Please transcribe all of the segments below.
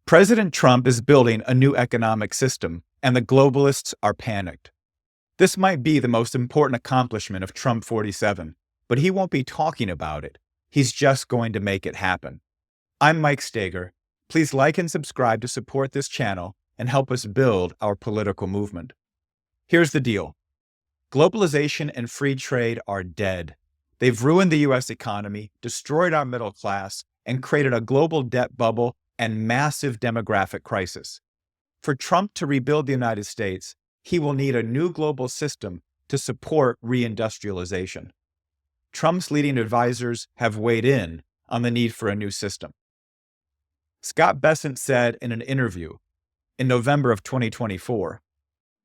President Trump is building a new economic system, and the globalists are panicked. This might be the most important accomplishment of Trump 47, but he won't be talking about it. He's just going to make it happen. I'm Mike Steger. Please like and subscribe to support this channel and help us build our political movement. Here's the deal. Globalization and free trade are dead. They've ruined the U.S. economy, destroyed our middle class, and created a global debt bubble and massive demographic crisis. For Trump to rebuild the United States, he will need a new global system to support re-industrialization. Trump's leading advisors have weighed in on the need for a new system. Scott Bessen said in an interview in November of 2024,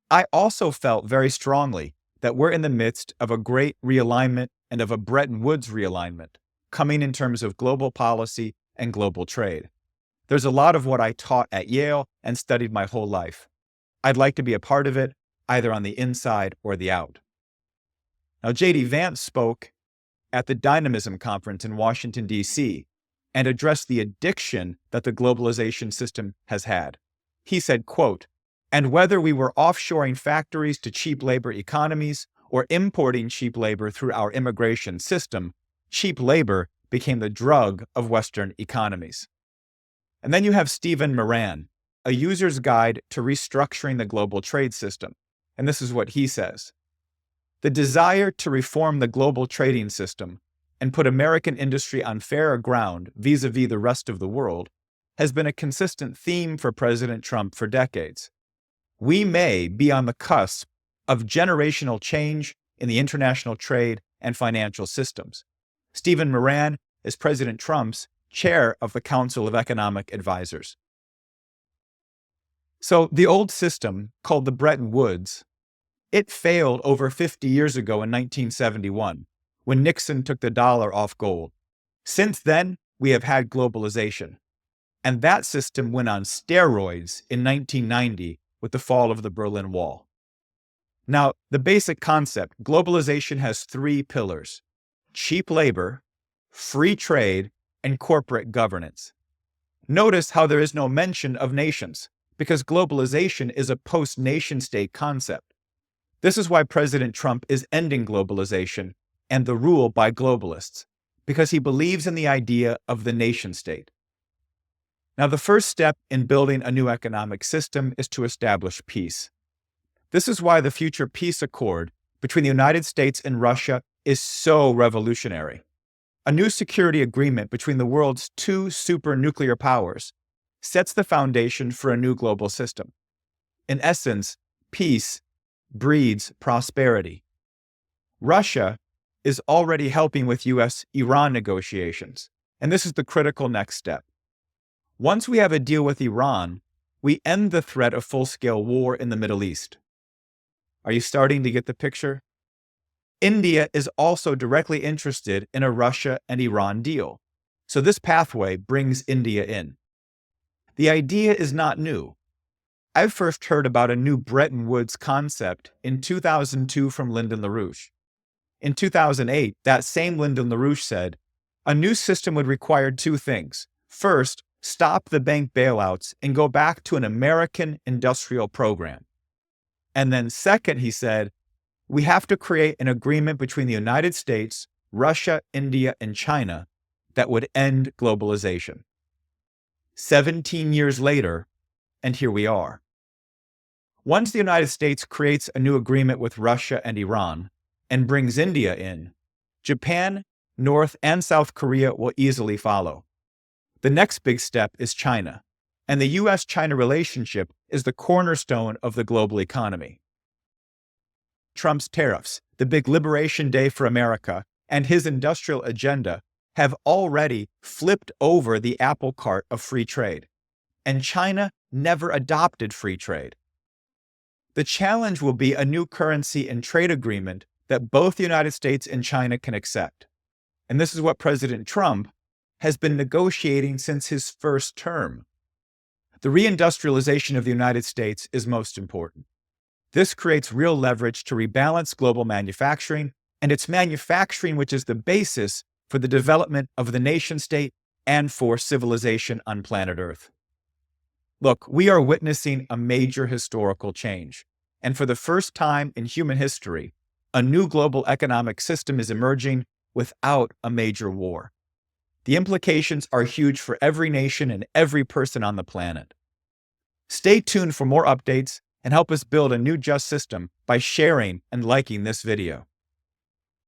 "I also felt very strongly that we're in the midst of a great realignment and of a Bretton Woods realignment, coming in terms of global policy and global trade. There's a lot of what I taught at Yale and studied my whole life. I'd like to be a part of it, either on the inside or the out." Now, J.D. Vance spoke at the Dynamism conference in Washington, D.C., and addressed the addiction that the globalization system has had. He said, quote, "And whether we were offshoring factories to cheap labor economies or importing cheap labor through our immigration system, cheap labor became the drug of Western economies." And then you have Steven Moran, a user's guide to restructuring the global trade system. And this is what he says. "The desire to reform the global trading system and put American industry on fairer ground vis-a-vis the rest of the world has been a consistent theme for President Trump for decades. We may be on the cusp of generational change in the international trade and financial systems." Steven Moran is President Trump's chair of the Council of Economic Advisors. So the old system, called the Bretton Woods, it failed over 50 years ago in 1971, when Nixon took the dollar off gold. Since then, we have had globalization. And that system went on steroids in 1990 with the fall of the Berlin Wall. Now, the basic concept, globalization has three pillars: cheap labor, free trade, and corporate governance. Notice how there is no mention of nations, because globalization is a post-nation state concept. This is why President Trump is ending globalization and the rule by globalists, because he believes in the idea of the nation state. Now, the first step in building a new economic system is to establish peace. This is why the future peace accord between the United States and Russia is so revolutionary. A new security agreement between the world's two super nuclear powers sets the foundation for a new global system. In essence, peace breeds prosperity. Russia is already helping with U.S.-Iran negotiations, and this is the critical next step. Once we have a deal with Iran, we end the threat of full-scale war in the Middle East. Are you starting to get the picture? India is also directly interested in a Russia and Iran deal, so this pathway brings India in. The idea is not new. I first heard about a new Bretton Woods concept in 2002 from Lyndon LaRouche. In 2008, that same Lyndon LaRouche said, a new system would require two things. First, stop the bank bailouts and go back to an American industrial program. And then second, he said, we have to create an agreement between the United States, Russia, India, and China that would end globalization. 17 years later, and here we are. Once the United States creates a new agreement with Russia and Iran and brings India in, Japan, North, and South Korea will easily follow. The next big step is China, and the U.S.-China relationship is the cornerstone of the global economy. Trump's tariffs, the big liberation day for America, and his industrial agenda have already flipped over the apple cart of free trade, and China never adopted free trade. The challenge will be a new currency and trade agreement that both the United States and China can accept. And this is what President Trump has been negotiating since his first term. The reindustrialization of the United States is most important. This creates real leverage to rebalance global manufacturing, and it's manufacturing which is the basis for the development of the nation state and for civilization on planet Earth. Look, we are witnessing a major historical change. And for the first time in human history, a new global economic system is emerging without a major war. The implications are huge for every nation and every person on the planet. Stay tuned for more updates and help us build a new just system by sharing and liking this video.